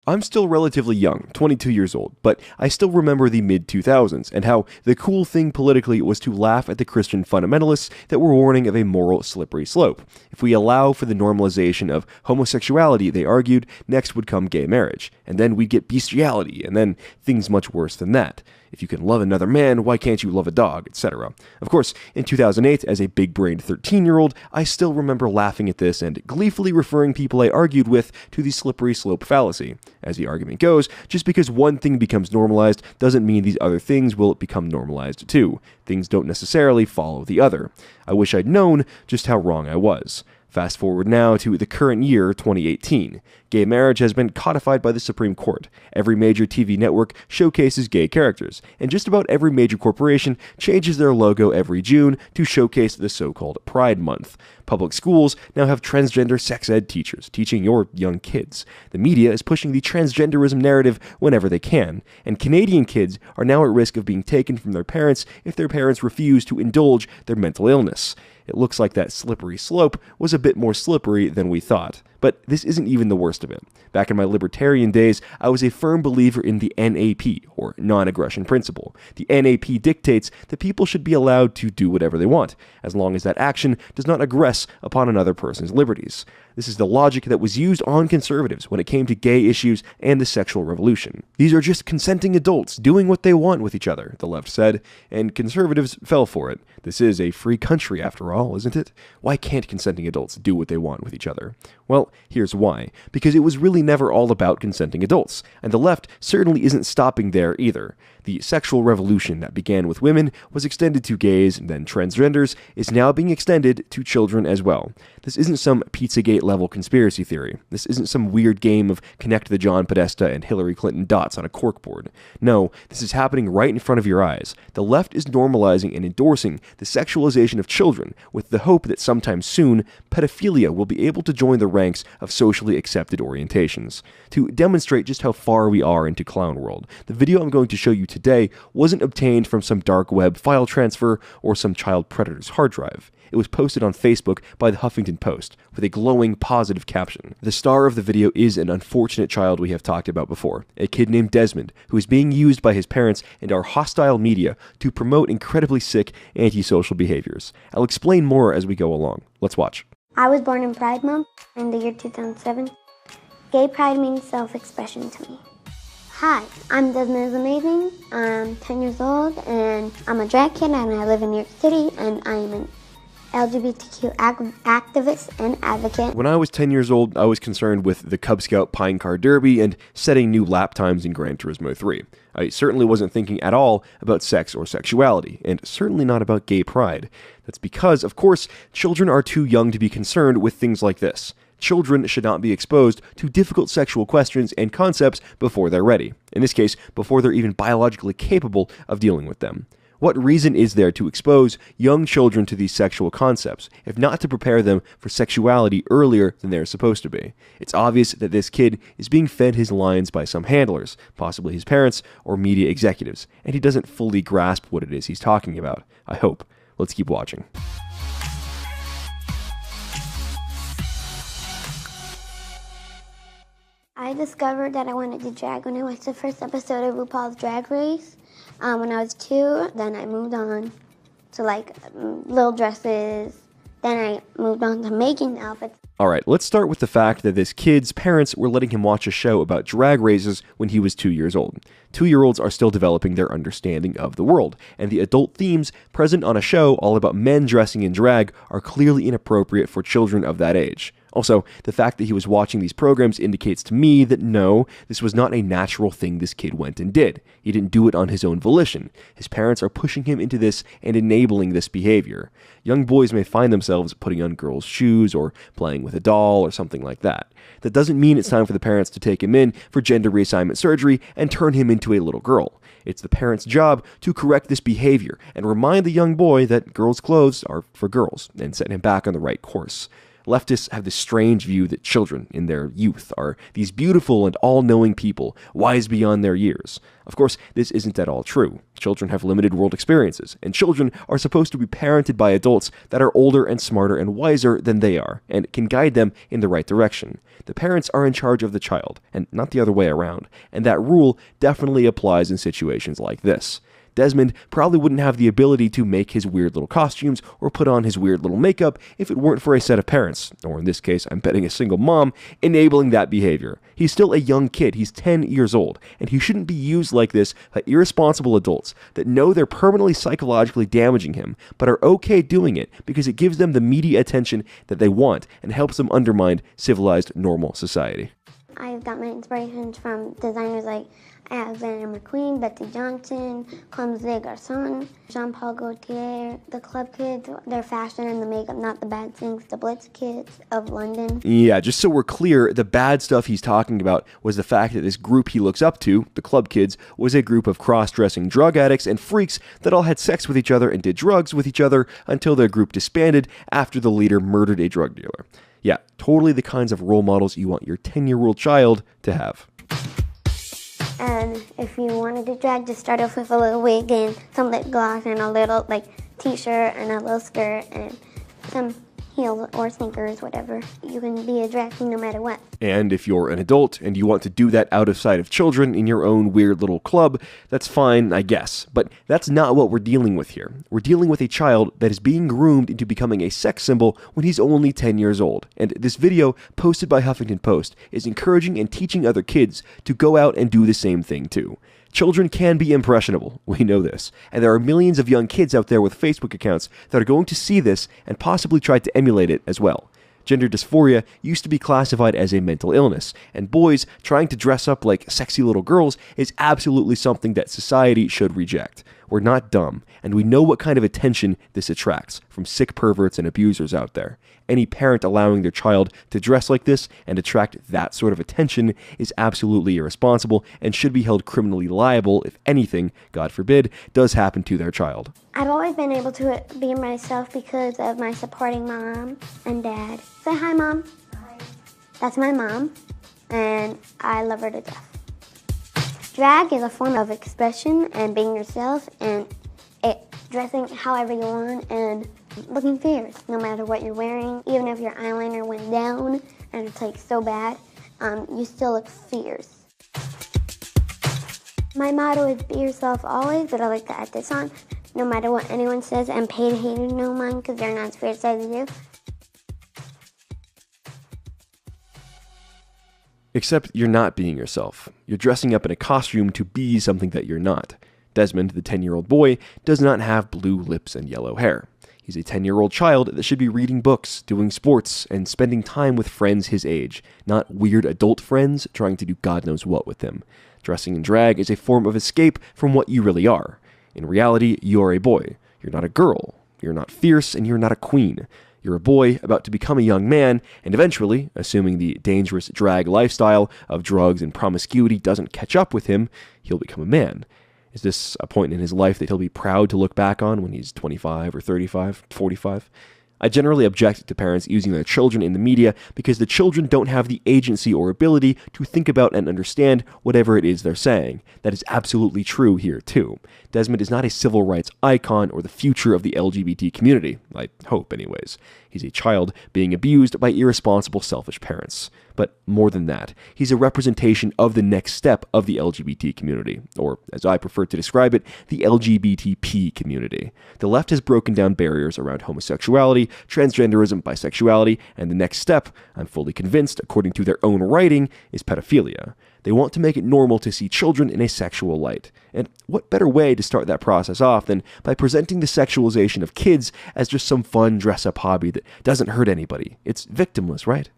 I'm still relatively young, 22 years old, but I still remember the mid-2000s and how the cool thing politically was to laugh at the Christian fundamentalists that were warning of a moral slippery slope. If we allow for the normalization of homosexuality, they argued, next would come gay marriage, and then we'd get bestiality, and then things much worse than that. If you can love another man, why can't you love a dog, etc. Of course, in 2008, as a big-brained 13-year-old, I still remember laughing at this and gleefully referring people I argued with to the slippery slope fallacy. As the argument goes, just because one thing becomes normalized doesn't mean these other things will become normalized too. Things don't necessarily follow the other. I wish I'd known just how wrong I was. Fast forward now to the current year, 2018. Gay marriage has been codified by the Supreme Court. Every major TV network showcases gay characters, and just about every major corporation changes their logo every June to showcase the so-called Pride Month. Public schools now have transgender sex ed teachers teaching your young kids. The media is pushing the transgenderism narrative whenever they can, and Canadian kids are now at risk of being taken from their parents if their parents refuse to indulge their mental illness. It looks like that slippery slope was a bit more slippery than we thought. But this isn't even the worst of it. Back in my libertarian days, I was a firm believer in the NAP, or non-aggression principle. The NAP dictates that people should be allowed to do whatever they want, as long as that action does not aggress upon another person's liberties. This is the logic that was used on conservatives when it came to gay issues and the sexual revolution. These are just consenting adults doing what they want with each other, the left said, and conservatives fell for it. This is a free country after all, isn't it? Why can't consenting adults do what they want with each other? Well, here's why. Because it was really never all about consenting adults, and the left certainly isn't stopping there either. The sexual revolution that began with women was extended to gays and then transgenders is now being extended to children as well. This isn't some Pizzagate-level conspiracy theory. This isn't some weird game of connect the John Podesta and Hillary Clinton dots on a corkboard. No, this is happening right in front of your eyes. The left is normalizing and endorsing the sexualization of children with the hope that sometime soon, pedophilia will be able to join the ranks of socially accepted orientations. To demonstrate just how far we are into clown world, the video I'm going to show you today wasn't obtained from some dark web file transfer or some child predator's hard drive. It was posted on Facebook by the Huffington Post with a glowing positive caption. The star of the video is an unfortunate child we have talked about before, a kid named Desmond, who is being used by his parents and our hostile media to promote incredibly sick antisocial behaviors. I'll explain more as we go along. Let's watch. I was born in Pride Month in the year 2007. Gay pride means self-expression to me. Hi, I'm Desmond is Amazing. I'm 10 years old and I'm a drag kid and I live in New York City and I am an LGBTQ activist and advocate. When I was 10 years old, I was concerned with the Cub Scout Pine Car Derby and setting new lap times in Gran Turismo 3. I certainly wasn't thinking at all about sex or sexuality, and certainly not about gay pride. That's because, of course, children are too young to be concerned with things like this. Children should not be exposed to difficult sexual questions and concepts before they're ready. In this case, before they're even biologically capable of dealing with them. What reason is there to expose young children to these sexual concepts, if not to prepare them for sexuality earlier than they're supposed to be? It's obvious that this kid is being fed his lines by some handlers, possibly his parents or media executives, and he doesn't fully grasp what it is he's talking about. I hope. Let's keep watching. I discovered that I wanted to drag when I watched the first episode of RuPaul's Drag Race. When I was 2, then I moved on to like little dresses. Then I moved on to making outfits. Alright, let's start with the fact that this kid's parents were letting him watch a show about drag races when he was 2 years old. 2-year-olds are still developing their understanding of the world, and the adult themes present on a show all about men dressing in drag are clearly inappropriate for children of that age. Also, the fact that he was watching these programs indicates to me that no, this was not a natural thing this kid went and did. He didn't do it on his own volition. His parents are pushing him into this and enabling this behavior. Young boys may find themselves putting on girls' shoes or playing with a doll or something like that. That doesn't mean it's time for the parents to take him in for gender reassignment surgery and turn him into a little girl. It's the parents' job to correct this behavior and remind the young boy that girls' clothes are for girls and set him back on the right course. Leftists have this strange view that children in their youth are these beautiful and all-knowing people, wise beyond their years. Of course, this isn't at all true. Children have limited world experiences, and children are supposed to be parented by adults that are older and smarter and wiser than they are, and can guide them in the right direction. The parents are in charge of the child, and not the other way around, and that rule definitely applies in situations like this. Desmond probably wouldn't have the ability to make his weird little costumes or put on his weird little makeup if it weren't for a set of parents, or in this case, I'm betting a single mom, enabling that behavior. He's still a young kid, he's 10 years old, and he shouldn't be used like this by irresponsible adults that know they're permanently psychologically damaging him, but are okay doing it because it gives them the media attention that they want and helps them undermine civilized, normal society. I got my inspirations from designers like Alexander McQueen, Betsy Johnson, Comme des Garçons, Jean-Paul Gaultier, the club kids, their fashion and the makeup, not the bad things, the Blitz kids of London. Yeah, just so we're clear, the bad stuff he's talking about was the fact that this group he looks up to, the club kids, was a group of cross-dressing drug addicts and freaks that all had sex with each other and did drugs with each other until their group disbanded after the leader murdered a drug dealer. Yeah, totally the kinds of role models you want your 10-year-old child to have. And if you wanted to drag, just start off with a little wig and some lip gloss and a little t-shirt and a little skirt and some heels or sneakers, whatever. You can be a drag queen no matter what. And if you're an adult and you want to do that out of sight of children in your own weird little club, that's fine, I guess. But that's not what we're dealing with here. We're dealing with a child that is being groomed into becoming a sex symbol when he's only 10 years old. And this video, posted by Huffington Post, is encouraging and teaching other kids to go out and do the same thing too. Children can be impressionable, we know this, and there are millions of young kids out there with Facebook accounts that are going to see this and possibly try to emulate it as well. Gender dysphoria used to be classified as a mental illness, and boys trying to dress up like sexy little girls is absolutely something that society should reject. We're not dumb, and we know what kind of attention this attracts from sick perverts and abusers out there. Any parent allowing their child to dress like this and attract that sort of attention is absolutely irresponsible and should be held criminally liable if anything, God forbid, does happen to their child. I've always been able to be myself because of my supporting mom and dad. Say hi, Mom. Hi. That's my mom, and I love her to death. Drag is a form of expression and being yourself and dressing however you want and looking fierce no matter what you're wearing. Even if your eyeliner went down and it's so bad, you still look fierce. My motto is be yourself always, but I like to add this on. No matter what anyone says, and pay the haters no mind because they're not as fierce as you. Except you're not being yourself. You're dressing up in a costume to be something that you're not. Desmond, the 10-year-old boy, does not have blue lips and yellow hair. He's a 10-year-old child that should be reading books, doing sports, and spending time with friends his age, not weird adult friends trying to do God knows what with him. Dressing in drag is a form of escape from what you really are. In reality, you're a boy. You're not a girl. You're not fierce, and you're not a queen. You're a boy about to become a young man, and eventually, assuming the dangerous drag lifestyle of drugs and promiscuity doesn't catch up with him, he'll become a man. Is this a point in his life that he'll be proud to look back on when he's 25 or 35, 45? I generally object to parents using their children in the media because the children don't have the agency or ability to think about and understand whatever it is they're saying. That is absolutely true here, too. Desmond is not a civil rights icon or the future of the LGBT community. I hope, anyways. He's a child being abused by irresponsible, selfish parents. But more than that, he's a representation of the next step of the LGBT community, or as I prefer to describe it, the LGBTP community. The left has broken down barriers around homosexuality, transgenderism, bisexuality, and the next step, I'm fully convinced, according to their own writing, is pedophilia. They want to make it normal to see children in a sexual light. And what better way to start that process off than by presenting the sexualization of kids as just some fun dress-up hobby that doesn't hurt anybody? It's victimless, right?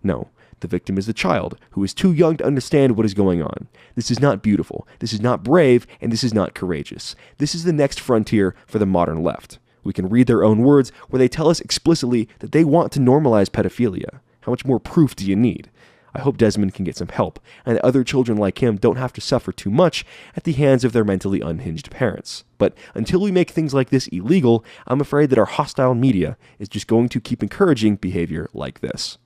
No. The victim is the child, who is too young to understand what is going on. This is not beautiful, this is not brave, and this is not courageous. This is the next frontier for the modern left. We can read their own words where they tell us explicitly that they want to normalize pedophilia. How much more proof do you need? I hope Desmond can get some help, and that other children like him don't have to suffer too much at the hands of their mentally unhinged parents. But until we make things like this illegal, I'm afraid that our hostile media is just going to keep encouraging behavior like this.